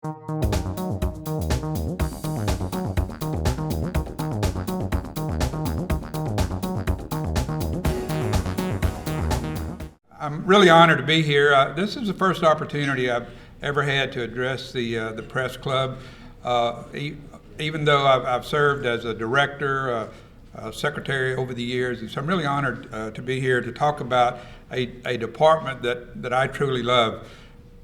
I'm really honored to be here. This is the first opportunity I've ever had to address the press club. Even though I've served as a director, secretary over the years, and so I'm really honored to be here to talk about a department that I truly love.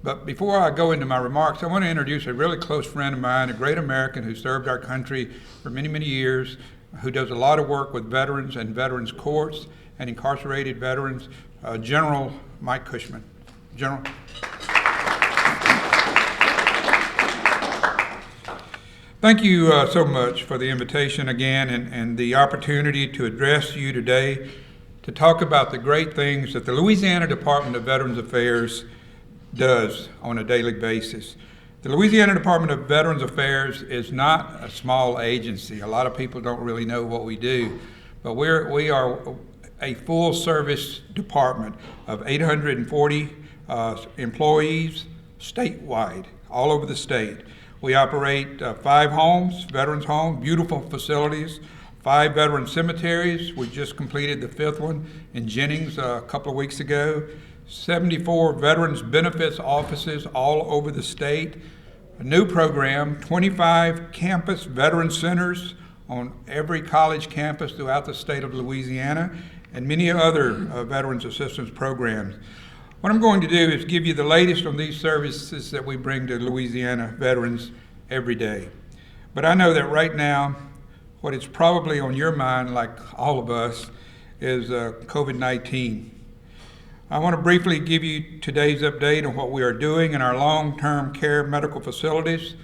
But before I go into my remarks, I want to introduce a really close friend of mine, a great American who served our country for many, many years, who does a lot of work with veterans and veterans courts and incarcerated veterans, General Mike Cushman. General. Thank you so much for the invitation again and the opportunity to address you today to talk about the great things that the Louisiana Department of Veterans Affairs does on a daily basis. The Louisiana Department of Veterans Affairs is not a small agency. A lot of people don't really know what we do, but we are a full-service department of 840 employees statewide, all over the state. We operate 5 homes, veterans homes, beautiful facilities, 5 veteran cemeteries. We just completed the 5th one in Jennings a couple of weeks ago. 74 veterans benefits offices all over the state. A new program, 25 campus veteran centers on every college campus throughout the state of Louisiana, and many other veterans assistance programs. What I'm going to do is give you the latest on these services that we bring to Louisiana veterans every day. But I know that right now, what is probably on your mind, like all of us, is COVID-19. I want to briefly give you today's update on what we are doing in our long-term care medical facilities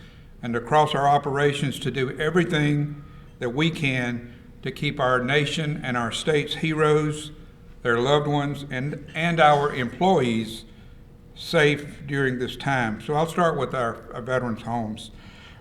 and across our operations to do everything that we can to keep our nation and our state's heroes, their loved ones, and our employees safe during this time. So I'll start with our veterans' homes.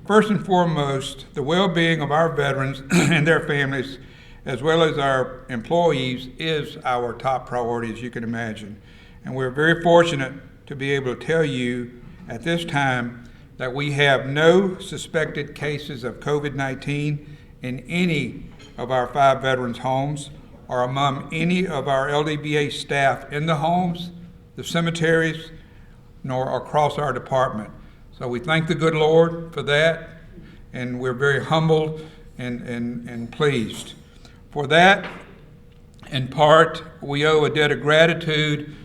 First and foremost, the well-being of our veterans and their families, as well as our employees, is our top priority, as you can imagine. And we're very fortunate to be able to tell you at this time that we have no suspected cases of COVID-19 in any of our 5 veterans' homes or among any of our LDBA staff in the homes, the cemeteries, nor across our department. So we thank the good Lord for that, and we're very humbled and pleased. For that, in part, we owe a debt of gratitude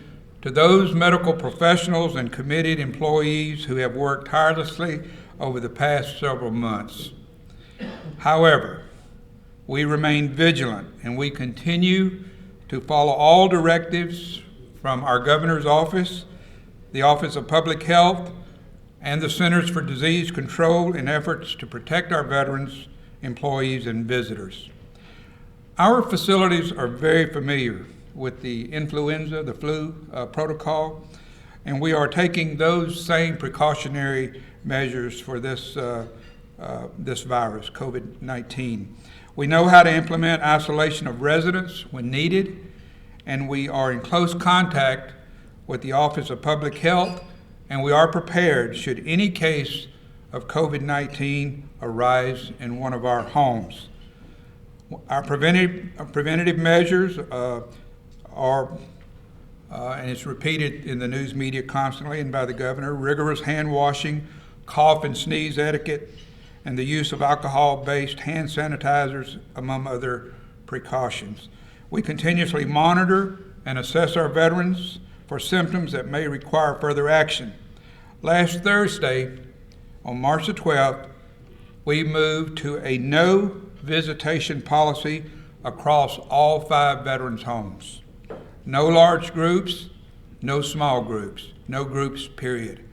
to those medical professionals and committed employees who have worked tirelessly over the past several months. However, we remain vigilant and we continue to follow all directives from our governor's office, the Office of Public Health, and the Centers for Disease Control in efforts to protect our veterans, employees, and visitors. Our facilities are very familiar with the influenza, the flu protocol, and we are taking those same precautionary measures for this virus, COVID-19. We know how to implement isolation of residents when needed, and we are in close contact with the Office of Public Health, and we are prepared should any case of COVID-19 arise in one of our homes. Our preventative measures are, and it's repeated in the news media constantly and by the governor, rigorous hand washing, cough and sneeze etiquette, and the use of alcohol-based hand sanitizers, among other precautions. We continuously monitor and assess our veterans for symptoms that may require further action. Last Thursday, on March the 12th, we moved to a no visitation policy across all 5 veterans' homes. No large groups, no small groups, no groups, period.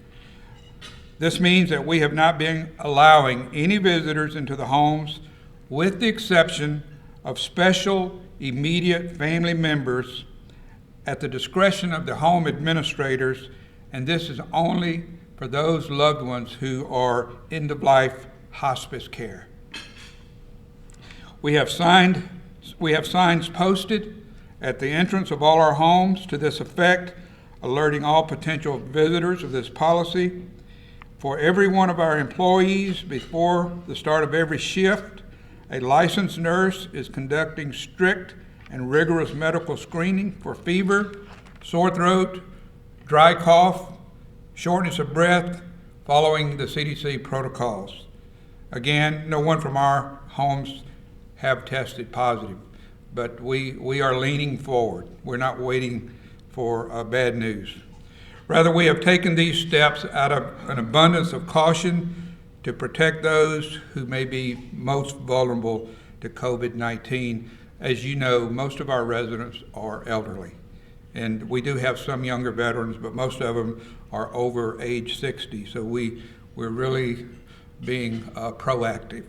This means that we have not been allowing any visitors into the homes, with the exception of special immediate family members at the discretion of the home administrators, and this is only for those loved ones who are end-of-life hospice care. We have signs posted at the entrance of all our homes to this effect, alerting all potential visitors of this policy. For every one of our employees, before the start of every shift, a licensed nurse is conducting strict and rigorous medical screening for fever, sore throat, dry cough, shortness of breath, following the CDC protocols. Again, no one from our homes have tested positive, but we are leaning forward. We're not waiting for bad news. Rather, we have taken these steps out of an abundance of caution to protect those who may be most vulnerable to COVID-19. As you know, most of our residents are elderly, and we do have some younger veterans, but most of them are over age 60, so we're really being proactive.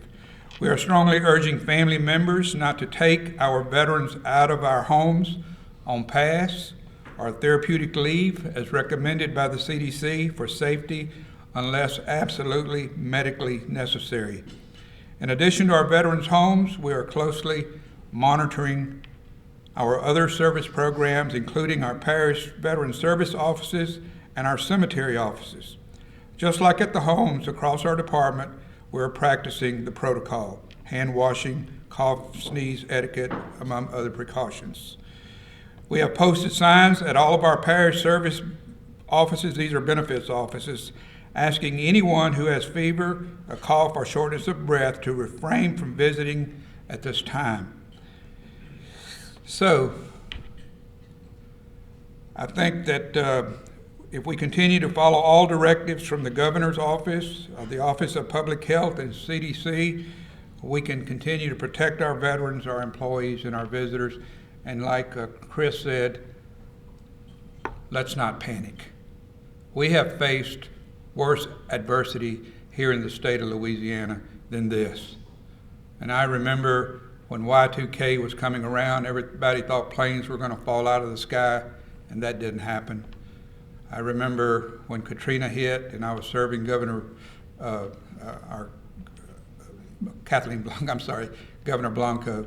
We are strongly urging family members not to take our veterans out of our homes on pass or therapeutic leave as recommended by the CDC for safety unless absolutely medically necessary. In addition to our veterans' homes, we are closely monitoring our other service programs, including our parish veteran service offices and our cemetery offices. Just like at the homes across our department, we're practicing the protocol: hand washing, cough, sneeze etiquette, among other precautions. We have posted signs at all of our parish service offices, these are benefits offices, asking anyone who has fever, a cough, or shortness of breath to refrain from visiting at this time. So, I think that if we continue to follow all directives from the governor's office, the Office of Public Health, and CDC, we can continue to protect our veterans, our employees, and our visitors. And like Chris said, let's not panic. We have faced worse adversity here in the state of Louisiana than this. And I remember when Y2K was coming around, everybody thought planes were going to fall out of the sky, and that didn't happen. I remember when Katrina hit, and I was serving Governor Governor Blanco.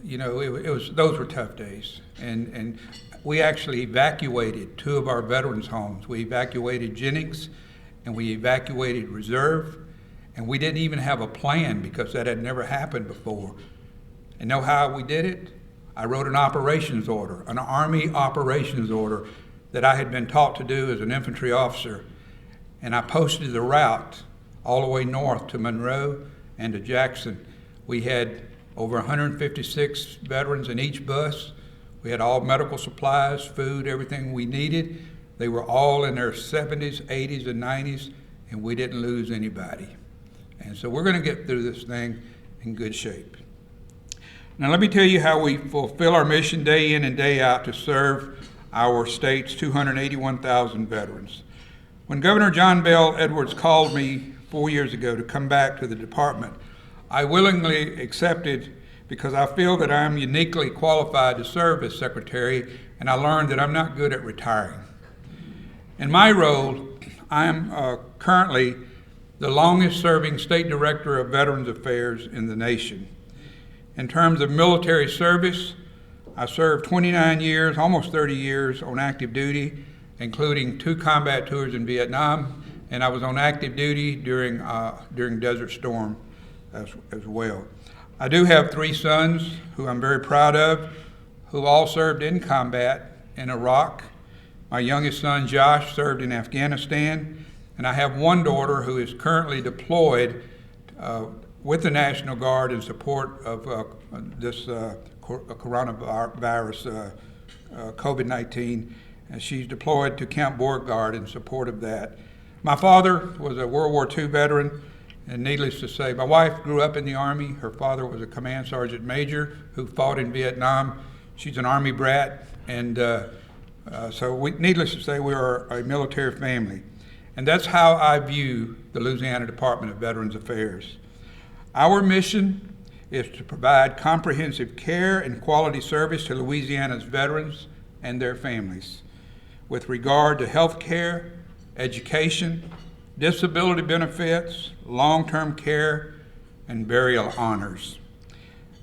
Those were tough days, and we actually evacuated 2 of our veterans' homes. We evacuated Jennings, and we evacuated Reserve, and we didn't even have a plan because that had never happened before. And know how we did it? I wrote an operations order, an Army operations order that I had been taught to do as an infantry officer, and I posted the route all the way north to Monroe and to Jackson. We had over 156 veterans in each bus. We had all medical supplies, food, everything we needed. They were all in their 70s, 80s, and 90s, and we didn't lose anybody. And so we're going to get through this thing in good shape. Now let me tell you how we fulfill our mission day in and day out to serve our state's 281,000 veterans. When Governor John Bell Edwards called me 4 years ago to come back to the department, I willingly accepted because I feel that I'm uniquely qualified to serve as secretary, and I learned that I'm not good at retiring. In my role, I am currently the longest serving state director of Veterans Affairs in the nation. In terms of military service, I served 29 years, almost 30 years on active duty, including 2 combat tours in Vietnam, and I was on active duty during Desert Storm as well. I do have 3 sons who I'm very proud of, who all served in combat in Iraq. My youngest son, Josh, served in Afghanistan, and I have 1 daughter who is currently deployed with the National Guard in support of this coronavirus, COVID-19, and she's deployed to Camp Beauregard in support of that. My father was a World War II veteran, and needless to say, my wife grew up in the Army. Her father was a command sergeant major who fought in Vietnam. She's an Army brat, and needless to say, we are a military family. And that's how I view the Louisiana Department of Veterans Affairs. Our mission is to provide comprehensive care and quality service to Louisiana's veterans and their families with regard to health care, education, disability benefits, long-term care, and burial honors.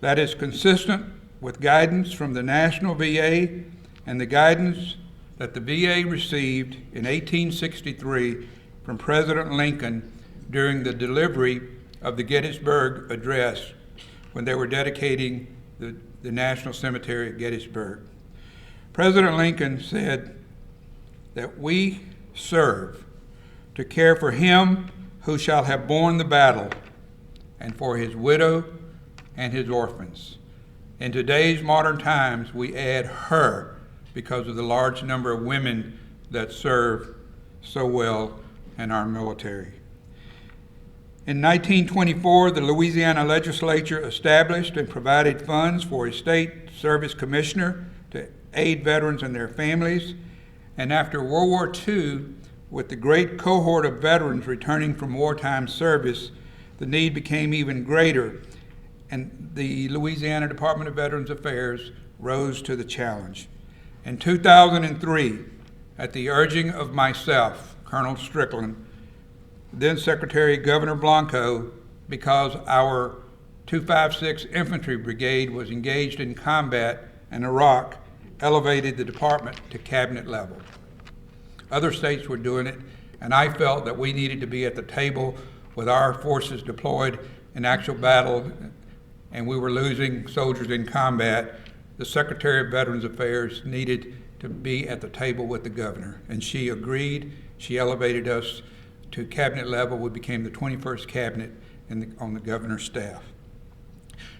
That is consistent with guidance from the National VA and the guidance that the VA received in 1863 from President Lincoln during the delivery of the Gettysburg Address when they were dedicating the National Cemetery at Gettysburg. President Lincoln said that we serve to care for him who shall have borne the battle, and for his widow and his orphans. In today's modern times, we add her because of the large number of women that serve so well in our military. In 1924, the Louisiana legislature established and provided funds for a state service commissioner to aid veterans and their families. And after World War II, with the great cohort of veterans returning from wartime service, the need became even greater, and the Louisiana Department of Veterans Affairs rose to the challenge. In 2003, at the urging of myself, Colonel Strickland, then Secretary Governor Blanco, because our 256 Infantry Brigade was engaged in combat in Iraq, elevated the department to cabinet level. Other states were doing it, and I felt that we needed to be at the table with our forces deployed in actual battle, and we were losing soldiers in combat. The Secretary of Veterans Affairs needed to be at the table with the governor, and she agreed. She elevated us to cabinet level. We became the 21st cabinet on the governor's staff.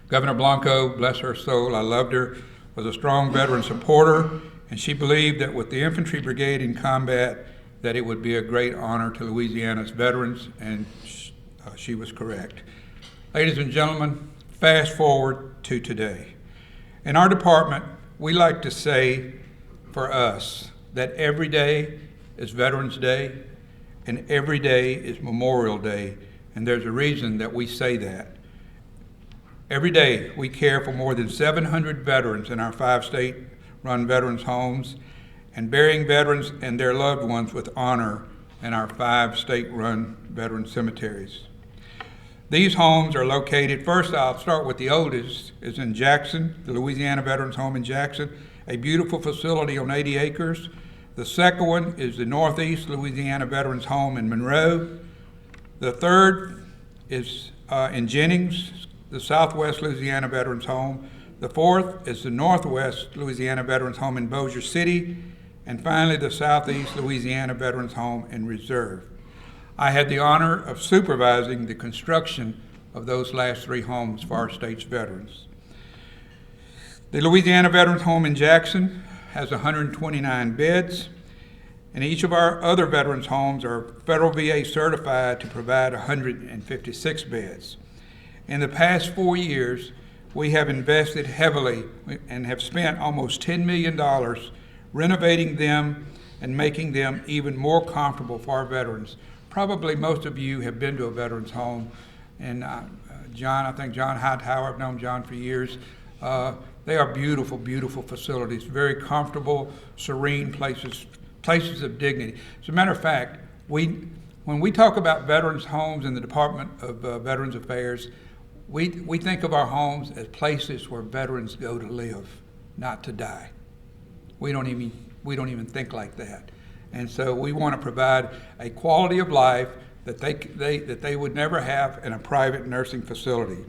Governor Blanco, bless her soul, I loved her, was a strong veteran supporter, and she believed that with the infantry brigade in combat, that it would be a great honor to Louisiana's veterans, and she was correct. Ladies and gentlemen, fast forward to today. In our department, we like to say for us that every day is Veterans Day and every day is Memorial Day, and there's a reason that we say that. Every day we care for more than 700 veterans in our 5 state-run veterans homes and burying veterans and their loved ones with honor in our 5 state-run veteran cemeteries. These homes are located, first I'll start with the oldest, is in Jackson, the Louisiana Veterans Home in Jackson, a beautiful facility on 80 acres. The second one is the Northeast Louisiana Veterans Home in Monroe. The third is in Jennings, the Southwest Louisiana Veterans Home. The fourth is the Northwest Louisiana Veterans Home in Bossier City. And finally, the Southeast Louisiana Veterans Home in Reserve. I had the honor of supervising the construction of those last 3 homes for our state's veterans. The Louisiana Veterans Home in Jackson has 129 beds, and each of our other veterans homes are federal VA certified to provide 156 beds. In the past 4 years, we have invested heavily and have spent almost $10 million renovating them and making them even more comfortable for our veterans. Probably most of you have been to a veterans home, and I think John Hightower, I've known John for years. They are beautiful, beautiful facilities, very comfortable, serene places of dignity. As a matter of fact, when we talk about veterans homes in the Department of Veterans Affairs, we think of our homes as places where veterans go to live, not to die. We don't even think like that. And so we want to provide a quality of life that they would never have in a private nursing facility.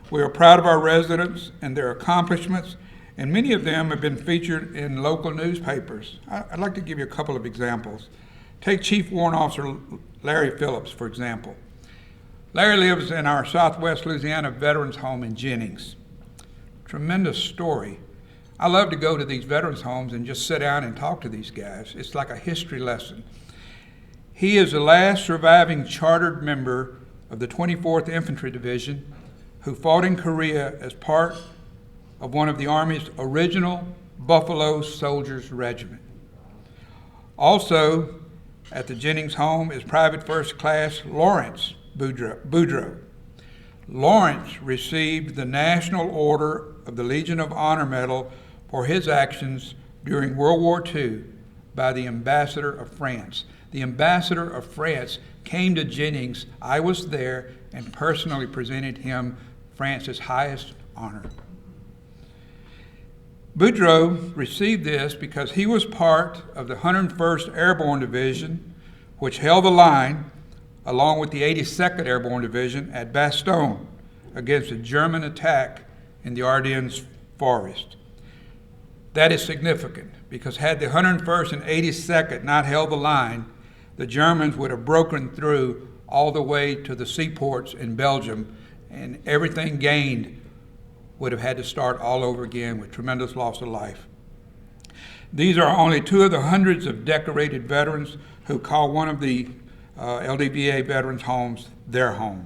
We are proud of our residents and their accomplishments, and many of them have been featured in local newspapers. I'd like to give you a couple of examples. Take Chief Warrant Officer Larry Phillips, for example. Larry lives in our Southwest Louisiana Veterans Home in Jennings. Tremendous story. I love to go to these veterans homes and just sit down and talk to these guys. It's like a history lesson. He is the last surviving chartered member of the 24th Infantry Division who fought in Korea as part of one of the Army's original Buffalo Soldiers Regiment. Also at the Jennings home is Private First Class Lawrence Boudreaux. Lawrence received the National Order of the Legion of Honor Medal for his actions during World War II by the Ambassador of France. The Ambassador of France came to Jennings. I was there and personally presented him France's highest honor. Boudreaux received this because he was part of the 101st Airborne Division, which held the line along with the 82nd Airborne Division at Bastogne against a German attack in the Ardennes forest. That is significant because had the 101st and 82nd not held the line, the Germans would have broken through all the way to the seaports in Belgium, and everything gained would have had to start all over again with tremendous loss of life. These are only two of the hundreds of decorated veterans who call one of the LDVA veterans' homes their home.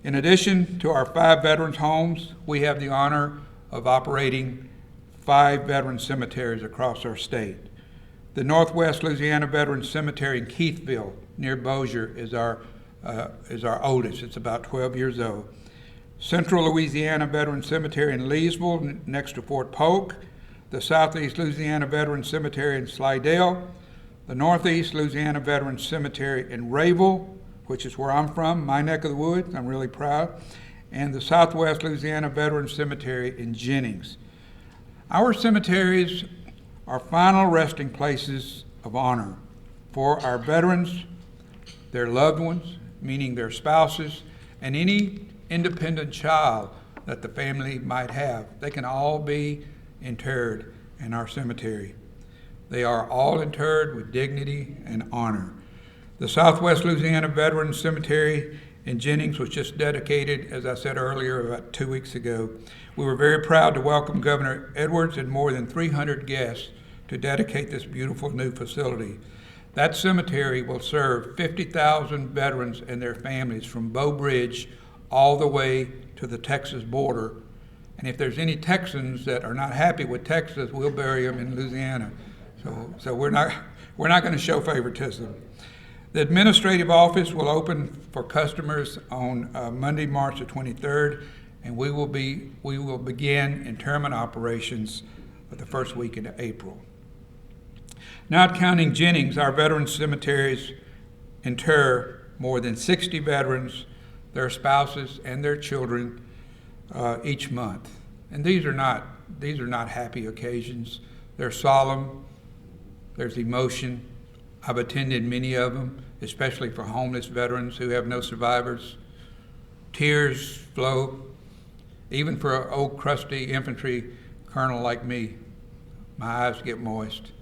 In addition to our 5 veterans' homes, we have the honor of operating 5 veteran cemeteries across our state. The Northwest Louisiana Veterans Cemetery in Keithville, near Bossier, is our oldest. It's about 12 years old. Central Louisiana Veterans Cemetery in Leesville, next to Fort Polk. The Southeast Louisiana Veterans Cemetery in Slidell. The Northeast Louisiana Veterans Cemetery in Rayville, which is where I'm from, my neck of the woods. I'm really proud. And the Southwest Louisiana Veterans Cemetery in Jennings. Our cemeteries are final resting places of honor for our veterans, their loved ones, meaning their spouses, and any independent child that the family might have. They can all be interred in our cemetery. They are all interred with dignity and honor. The Southwest Louisiana Veterans Cemetery in Jennings was just dedicated, as I said earlier, about 2 weeks ago. We were very proud to welcome Governor Edwards and more than 300 guests to dedicate this beautiful new facility. That cemetery will serve 50,000 veterans and their families from Bow Bridge all the way to the Texas border. And if there's any Texans that are not happy with Texas, we'll bury them in Louisiana. So we're not going to show favoritism. The administrative office will open for customers on Monday, March the 23rd, and we will begin interment operations the first week in April. Not counting Jennings, our veteran cemeteries inter more than 60 veterans, their spouses, and their children each month. And these are not happy occasions. They're solemn. There's emotion. I've attended many of them, especially for homeless veterans who have no survivors. Tears flow. Even for an old crusty infantry colonel like me, my eyes get moist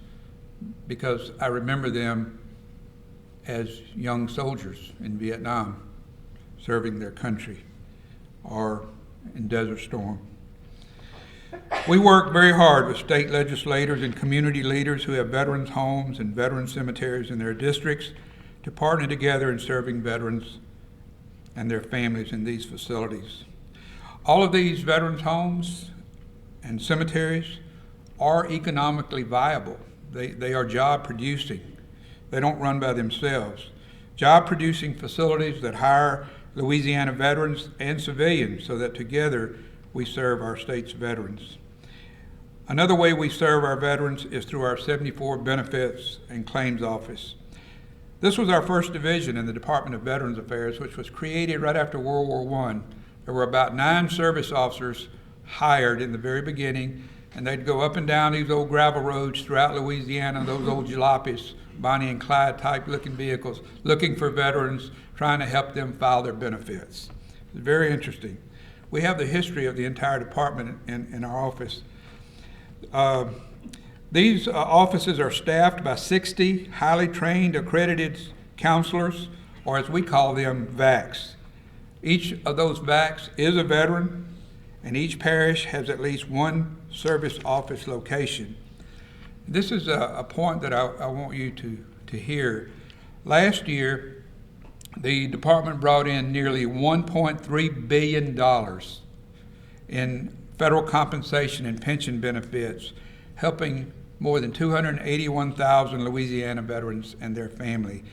because I remember them as young soldiers in Vietnam serving their country or in Desert Storm. We work very hard with state legislators and community leaders who have veterans' homes and veteran cemeteries in their districts to partner together in serving veterans and their families in these facilities. All of these veterans' homes and cemeteries are economically viable. They are job producing. They don't run by themselves. Job producing facilities that hire Louisiana veterans and civilians so that together we serve our state's veterans. Another way we serve our veterans is through our 74 Benefits and Claims Office. This was our first division in the Department of Veterans Affairs, which was created right after World War I. There were about 9 service officers hired in the very beginning, and they'd go up and down these old gravel roads throughout Louisiana, those old jalopies, Bonnie and Clyde type looking vehicles, looking for veterans, trying to help them file their benefits. It's very interesting. We have the history of the entire department in our office. These offices are staffed by 60 highly trained, accredited counselors, or as we call them, VACs. Each of those VACs is a veteran, and each parish has at least one service office location. This is a point that I want you to hear. Last year, the department brought in nearly $1.3 billion in federal compensation and pension benefits, helping more than 281,000 Louisiana veterans and their family.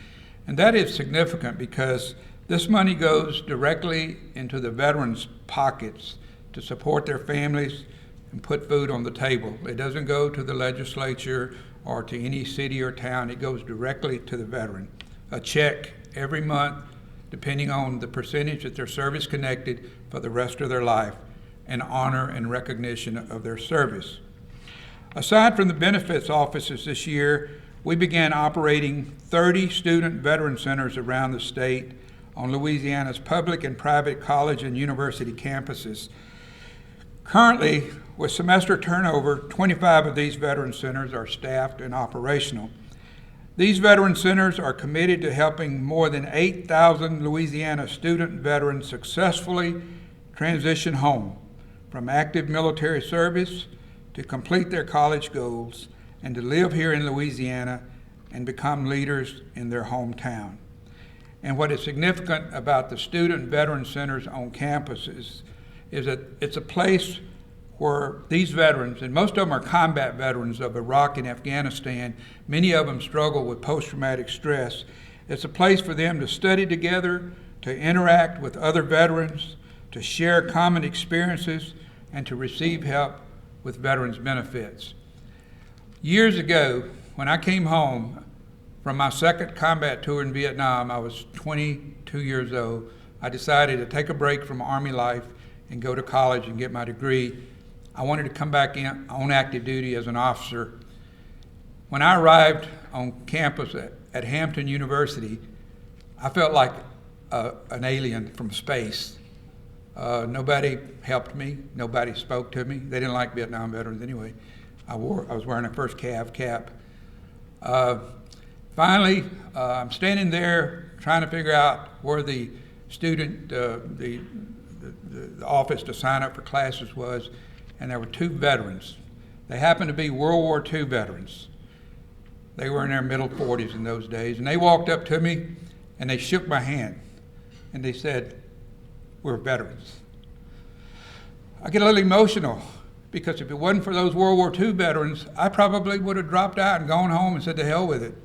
And that is significant because this money goes directly into the veterans' pockets to support their families and put food on the table. It doesn't go to the legislature or to any city or town. It goes directly to the veteran. A check every month, depending on the percentage that they're service connected for the rest of their life, in honor and recognition of their service. Aside from the benefits offices this year, we began operating 30 student veteran centers around the state on Louisiana's public and private college and university campuses. Currently, with semester turnover, 25 of these veteran centers are staffed and operational. These veteran centers are committed to helping more than 8,000 Louisiana student veterans successfully transition home from active military service to complete their college goals and to live here in Louisiana and become leaders in their hometown. And what is significant about the student veteran centers on campuses is that it's a place where these veterans, and most of them are combat veterans of Iraq and Afghanistan, many of them struggle with post-traumatic stress. It's a place for them to study together, to interact with other veterans, to share common experiences, and to receive help with veterans benefits. Years ago, when I came home from my second combat tour in Vietnam, I was 22 years old. I decided to take a break from Army life and go to college and get my degree. I wanted to come back in on active duty as an officer. When I arrived on campus at Hampton University, I felt like an alien from space. Nobody helped me. Nobody spoke to me. They didn't like Vietnam veterans anyway. I was wearing a first cav cap. Finally, I'm standing there trying to figure out where the student, the office to sign up for classes was, and there were two veterans. They happened to be World War II veterans. They were in their middle 40s in those days, and they walked up to me and they shook my hand and they said, "We're veterans." I get a little emotional because if it wasn't for those World War II veterans, I probably would have dropped out and gone home and said to hell with it.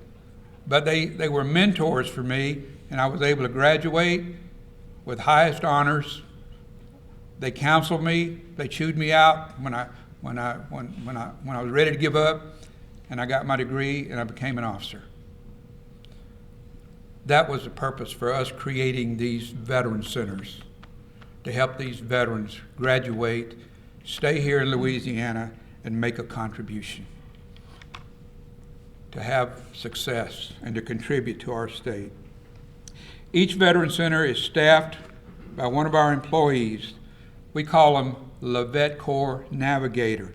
But they were mentors for me, and I was able to graduate with highest honors. They counseled me. They chewed me out when I was ready to give up, and I got my degree and I became an officer. That was the purpose for us creating these veteran centers, to help these veterans graduate, stay here in Louisiana, and make a contribution, to have success and to contribute to our state. Each veteran center is staffed by one of our employees. We call them Vet Corps Navigator.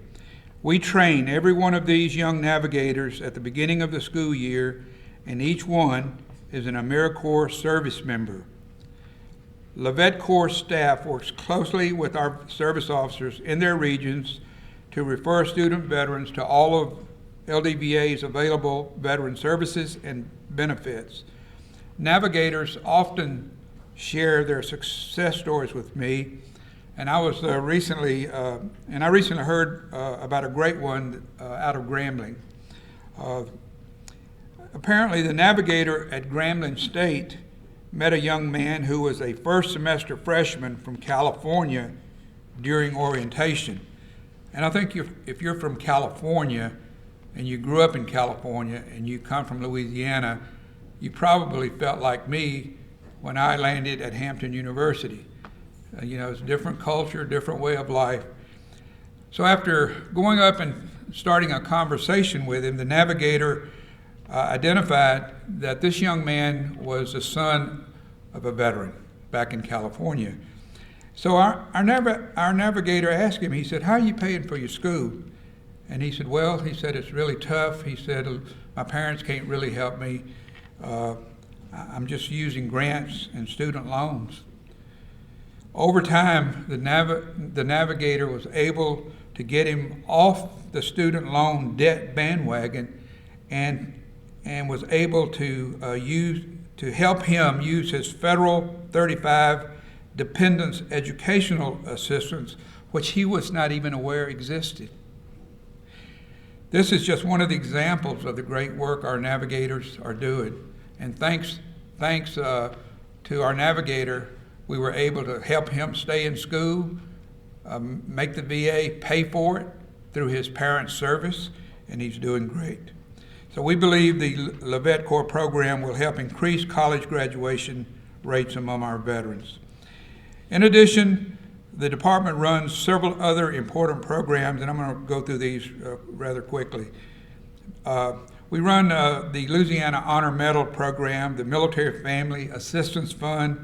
We train every one of these young navigators at the beginning of the school year, and each one is an AmeriCorps service member. Vet Corps staff works closely with our service officers in their regions to refer student veterans to all of LDVA's available veteran services and benefits. Navigators often share their success stories with me, and I was recently heard about a great one out of Grambling. Apparently, the navigator at Grambling State met a young man who was a first semester freshman from California during orientation. And I think if you're from California and you grew up in California and you come from Louisiana, you probably felt like me when I landed at Hampton University. It's a different culture, different way of life. So after going up and starting a conversation with him, the navigator identified that this young man was the son of a veteran back in California. So our navigator asked him, he said, "How are you paying for your school?" And he said, "Well," he said, "it's really tough." He said, "My parents can't really help me. I'm just using grants and student loans." Over time, the navigator was able to get him off the student loan debt bandwagon and was able to help him use his federal 35 dependents educational assistance, which he was not even aware existed. This is just one of the examples of the great work our navigators are doing. And thanks to our navigator, we were able to help him stay in school, make the VA pay for it through his parents' service, and he's doing great. So we believe the Vet Corps program will help increase college graduation rates among our veterans. In addition, the department runs several other important programs, and I'm going to go through these rather quickly. We run the Louisiana Honor Medal Program, the Military Family Assistance Fund,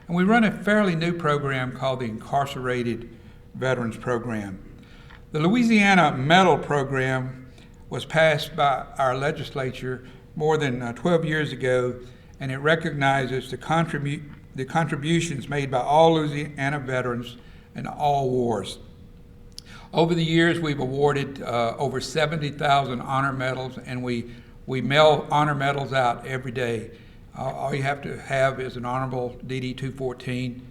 and we run a fairly new program called the Incarcerated Veterans Program. The Louisiana Medal Program was passed by our legislature more than 12 years ago, and it recognizes the contributions made by all Louisiana veterans in all wars. Over the years, we've awarded over 70,000 honor medals, and we mail honor medals out every day. All you have to have is an honorable DD 214.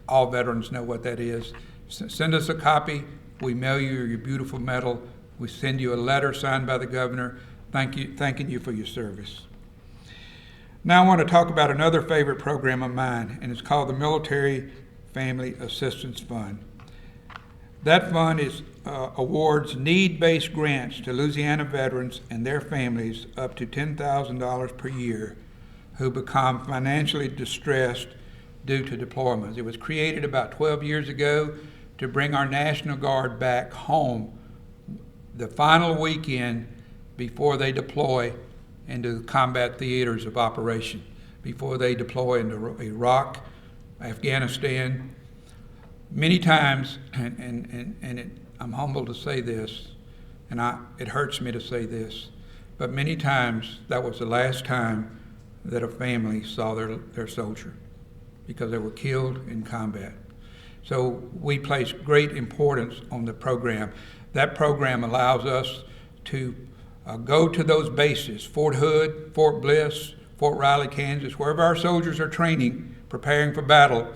All veterans know what that is. Send us a copy. We mail you your beautiful medal. We send you a letter signed by the governor thanking you for your service. Now I want to talk about another favorite program of mine, and it's called the Military Family Assistance Fund. That fund awards need-based grants to Louisiana veterans and their families up to $10,000 per year who become financially distressed due to deployments. It was created about 12 years ago to bring our National Guard back home the final weekend before they deploy into the combat theaters of operation, before they deploy into Iraq, Afghanistan. Many times, I'm humbled to say this, and it hurts me to say this, but many times that was the last time that a family saw their soldier because they were killed in combat. So we place great importance on the program. That program allows us to go to those bases, Fort Hood, Fort Bliss, Fort Riley, Kansas, wherever our soldiers are training, preparing for battle,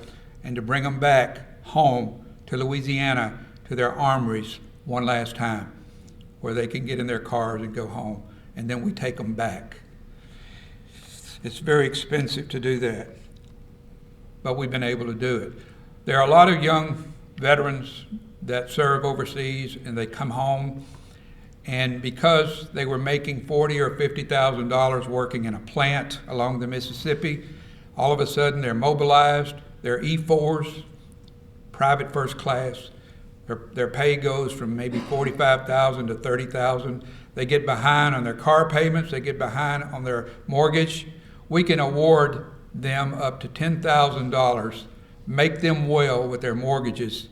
and to bring them back home to Louisiana, to their armories one last time, where they can get in their cars and go home, and then we take them back. It's very expensive to do that, but we've been able to do it. There are a lot of young veterans that serve overseas and they come home, and because they were making $40,000 or $50,000 working in a plant along the Mississippi, all of a sudden they're mobilized, they're E4s, private first class. Their pay goes from maybe $45,000 to $30,000. They get behind on their car payments, they get behind on their mortgage. We can award them up to $10,000, make them well with their mortgages,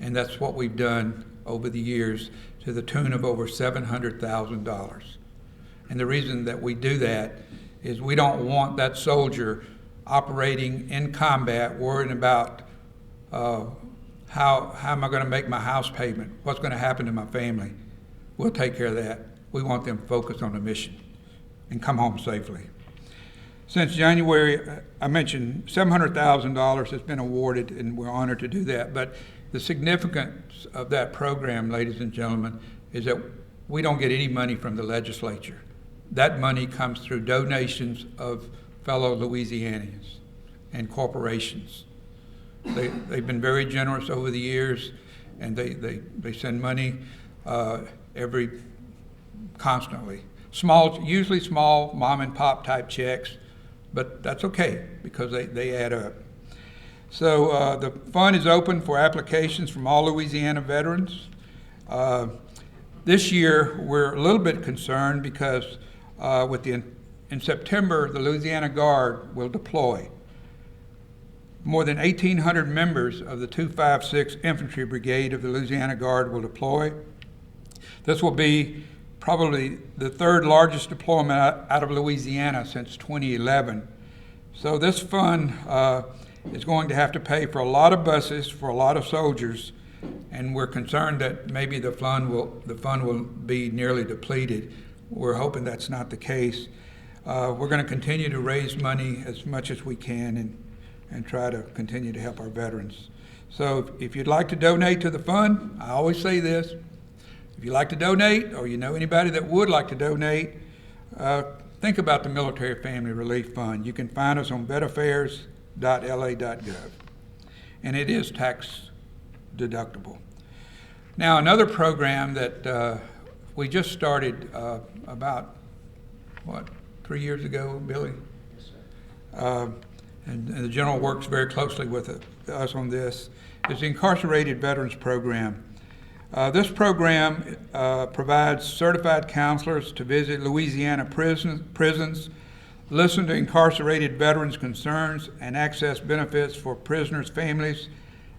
and that's what we've done over the years to the tune of over $700,000. And the reason that we do that is we don't want that soldier operating in combat worrying about how am I going to make my house payment? What's going to happen to my family? We'll take care of that. We want them focused on the mission and come home safely. Since January, I mentioned $700,000 has been awarded, and we're honored to do that. But the significance of that program, ladies and gentlemen, is that we don't get any money from the legislature. That money comes through donations of fellow Louisianians and corporations. They've been very generous over the years, and they send money constantly. Usually small mom and pop type checks, but that's okay because they add up. So the fund is open for applications from all Louisiana veterans. This year we're a little bit concerned because in September the Louisiana Guard will deploy. More than 1,800 members of the 256 Infantry Brigade of the Louisiana Guard will deploy. This will be probably the third largest deployment out of Louisiana since 2011. So this fund is going to have to pay for a lot of buses for a lot of soldiers, and we're concerned that maybe the fund will be nearly depleted. We're hoping that's not the case. We're going to continue to raise money as much as we can and try to continue to help our veterans. So if you'd like to donate to the fund, I always say this, if you'd like to donate or you know anybody that would like to donate, think about the Military Family Relief Fund. You can find us on vetaffairs.la.gov, and it is tax deductible. Now another program that we just started about, 3 years ago, Billy? Yes, sir. And the General works very closely with us on this, is the Incarcerated Veterans Program. This program provides certified counselors to visit Louisiana prisons, listen to incarcerated veterans' concerns, and access benefits for prisoners' families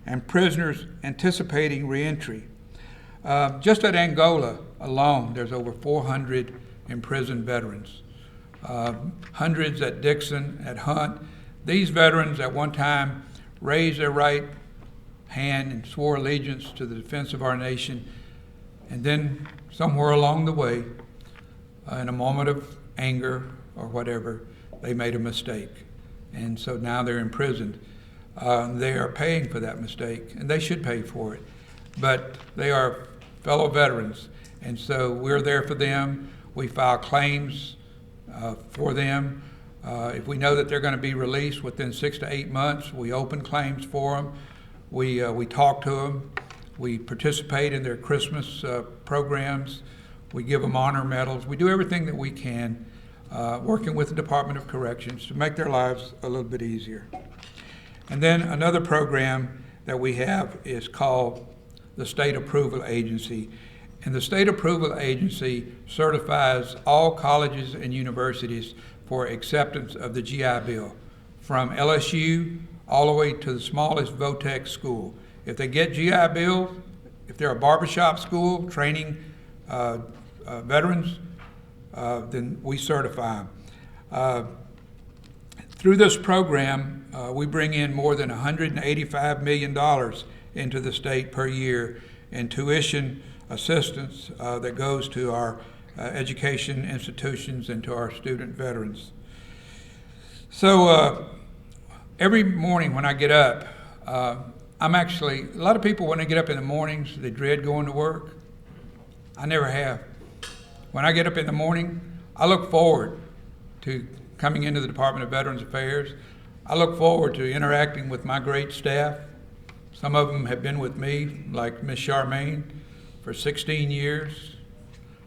and prisoners anticipating reentry. Just at Angola alone, there's over 400 imprisoned veterans. Hundreds at Dixon, at Hunt. These veterans at one time raised their right hand and swore allegiance to the defense of our nation, and then somewhere along the way, in a moment of anger or whatever, they made a mistake. And so now they're imprisoned. They are paying for that mistake, and they should pay for it. But they are fellow veterans, and so we're there for them. We file claims for them. If we know that they're going to be released within 6 to 8 months, we open claims for them. We talk to them. We participate in their Christmas programs. We give them honor medals. We do everything that we can, working with the Department of Corrections to make their lives a little bit easier. And then another program that we have is called the State Approval Agency. And the State Approval Agency certifies all colleges and universities for acceptance of the GI Bill, from LSU all the way to the smallest VOTEC school. If they get GI Bill, if they're a barbershop school training veterans, then we certify them. Through this program, we bring in more than $185 million into the state per year in tuition assistance that goes to our education institutions and to our student veterans. So every morning when I get up, I'm actually, a lot of people when they get up in the mornings, they dread going to work. I never have. When I get up in the morning, I look forward to coming into the Department of Veterans Affairs. I look forward to interacting with my great staff. Some of them have been with me, like Miss Charmaine, for 16 years,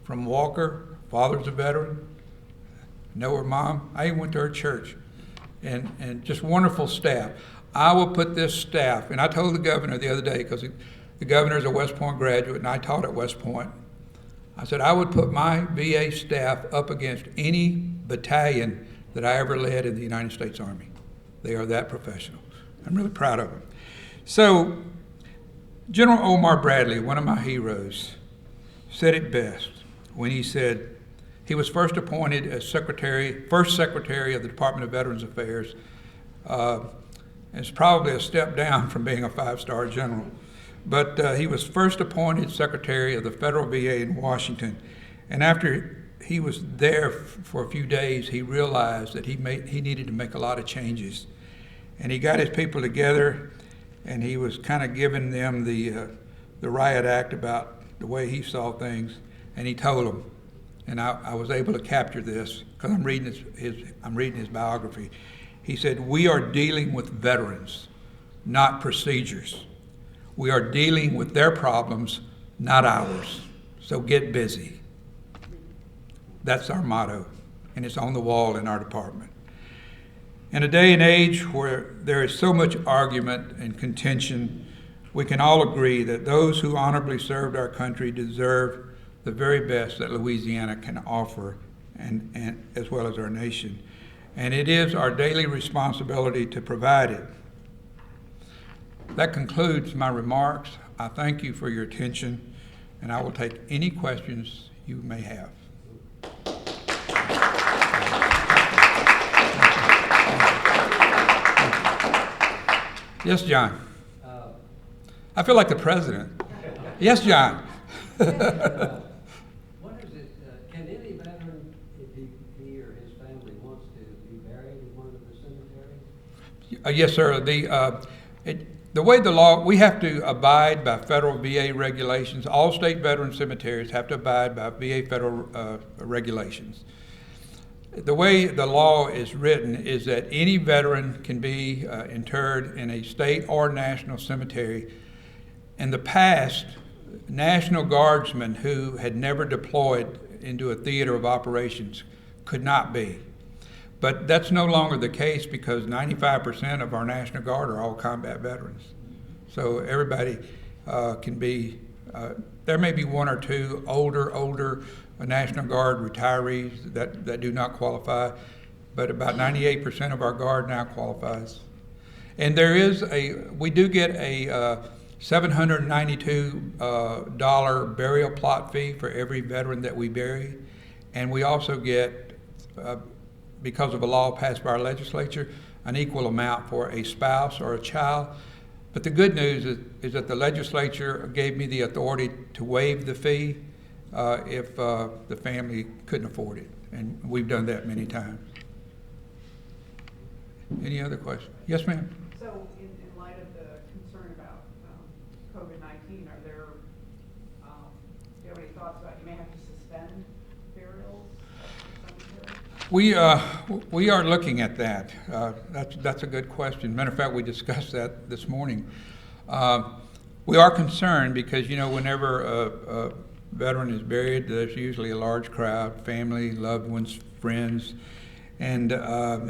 from Walker, father's a veteran, know her mom. I even went to her church, and just wonderful staff. I will put this staff, and I told the governor the other day, because the governor's a West Point graduate, and I taught at West Point. I said I would put my VA staff up against any battalion that I ever led in the United States Army. They are that professional. I'm really proud of them. So, General Omar Bradley, one of my heroes, said it best when he said he was first appointed as first secretary of the Department of Veterans Affairs. It's probably a step down from being a 5-star general. But he was first appointed secretary of the federal VA in Washington. And after he was there for a few days, he realized that he needed to make a lot of changes. And he got his people together, and he was kind of giving them the riot act about the way he saw things, and he told them, and I was able to capture this because I'm reading his biography. He said, "We are dealing with veterans, not procedures. We are dealing with their problems, not ours. So get busy." That's our motto, and it's on the wall in our department. In a day and age where there is so much argument and contention, we can all agree that those who honorably served our country deserve the very best that Louisiana can offer, and as well as our nation. And it is our daily responsibility to provide it. That concludes my remarks. I thank you for your attention, and I will take any questions you may have. Yes, John. I feel like the president. Yes, John. What is it? Can any veteran, if he or his family wants to, be buried in one of the cemeteries? Yes, sir. The way the law, we have to abide by federal VA regulations. All state veteran cemeteries have to abide by VA federal regulations. The way the law is written is that any veteran can be interred in a state or national cemetery. In the past, National Guardsmen who had never deployed into a theater of operations could not be. But that's no longer the case because 95% of our National Guard are all combat veterans. So everybody can be There may be one or two older National Guard retirees that do not qualify, but about 98% of our Guard now qualifies. And we do get a $792 burial plot fee for every veteran that we bury. And we also get, because of a law passed by our legislature, an equal amount for a spouse or a child. But the good news is that the legislature gave me the authority to waive the fee if the family couldn't afford it. And we've done that many times. Any other questions? Yes, ma'am. So in light of the concern about COVID-19, do you have any thoughts about you may have to suspend burials at the cemetery? We are looking at that. That's a good question. Matter of fact, we discussed that this morning. We are concerned because, whenever a veteran is buried, there's usually a large crowd, family, loved ones, friends, and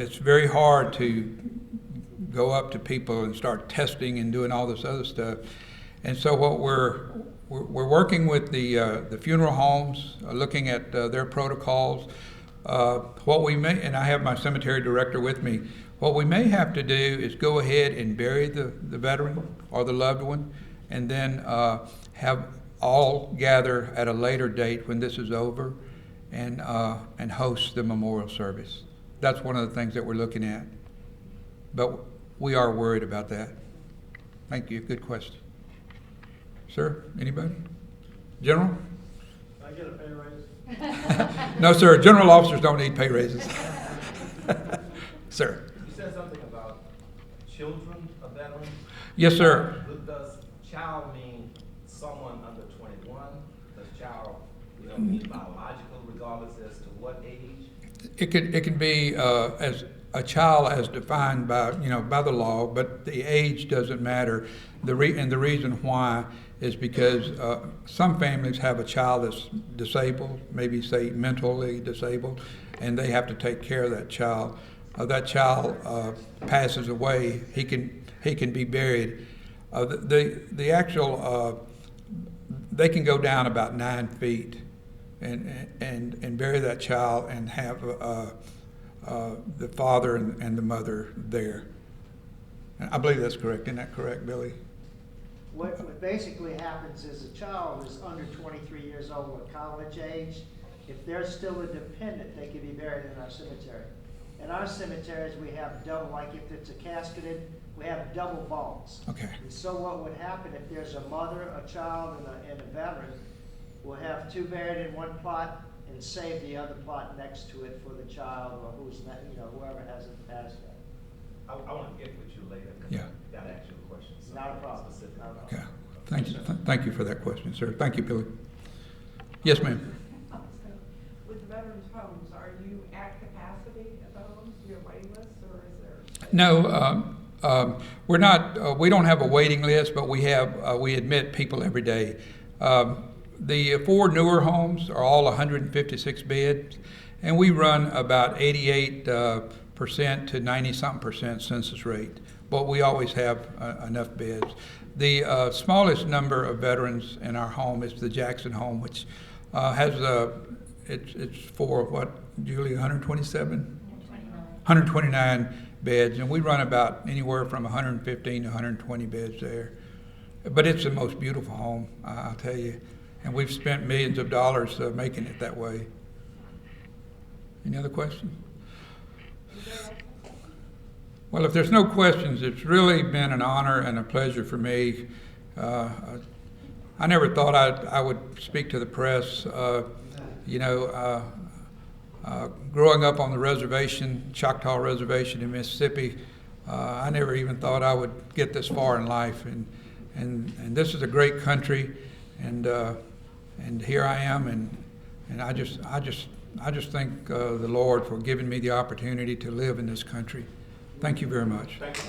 it's very hard to go up to people and start testing and doing all this other stuff. And so what we're working with the funeral homes, looking at their protocols. What we may, and I have my cemetery director with me, what we may have to do is go ahead and bury the veteran or the loved one, and then have all gather at a later date when this is over and host the memorial service. That's one of the things that we're looking at. But we are worried about that. Thank you. Good question. Sir, anybody? General? Can I get a pay raise? No, sir. General officers don't need pay raises. Sir. You said something about children of veterans. Yes, sir. Does child mean someone under 21? Does child mean biological, regardless as to what age? It can be as a child as defined by by the law, but the age doesn't matter. And the reason why is because some families have a child that's disabled, maybe say mentally disabled, and they have to take care of that child. That child passes away, he can be buried. The actual they can go down about 9 feet and bury that child and have the father and the mother there. I believe that's correct. Isn't that correct, Billy? What basically happens is a child is under 23 years old or college age. If they're still a dependent, they can be buried in our cemetery. In our cemeteries, we have double, like if it's a casketed, we have double vaults. Okay. And so what would happen if there's a mother, a child, and a veteran, we'll have 2 buried in one plot and save the other plot next to it for the child or whoever hasn't passed that. I want to get with you later. Yeah. Got to ask you a question. Not a problem. Specific. Not a problem. Okay. Thank you for that question, sir. Thank you, Billy. Yes, ma'am. With the veterans' homes, are you at capacity at the homes? Do you have waiting lists, or is there? No, we're not. We don't have a waiting list, but we admit people every day. The 4 newer homes are all 156 beds, and we run about 88% to 90-something% census rate. But we always have enough beds. The smallest number of veterans in our home is the Jackson home, which has it's for what, Julie, 129 beds, and we run about anywhere from 115 to 120 beds there. But it's the most beautiful home, I'll tell you, and we've spent millions of dollars making it that way. Any other questions? Well, if there's no questions, it's really been an honor and a pleasure for me. I never thought I would speak to the press. Growing up on the reservation, Choctaw Reservation in Mississippi, I never even thought I would get this far in life. And this is a great country, and here I am, and I just thank the Lord for giving me the opportunity to live in this country. Thank you very much. Thank you.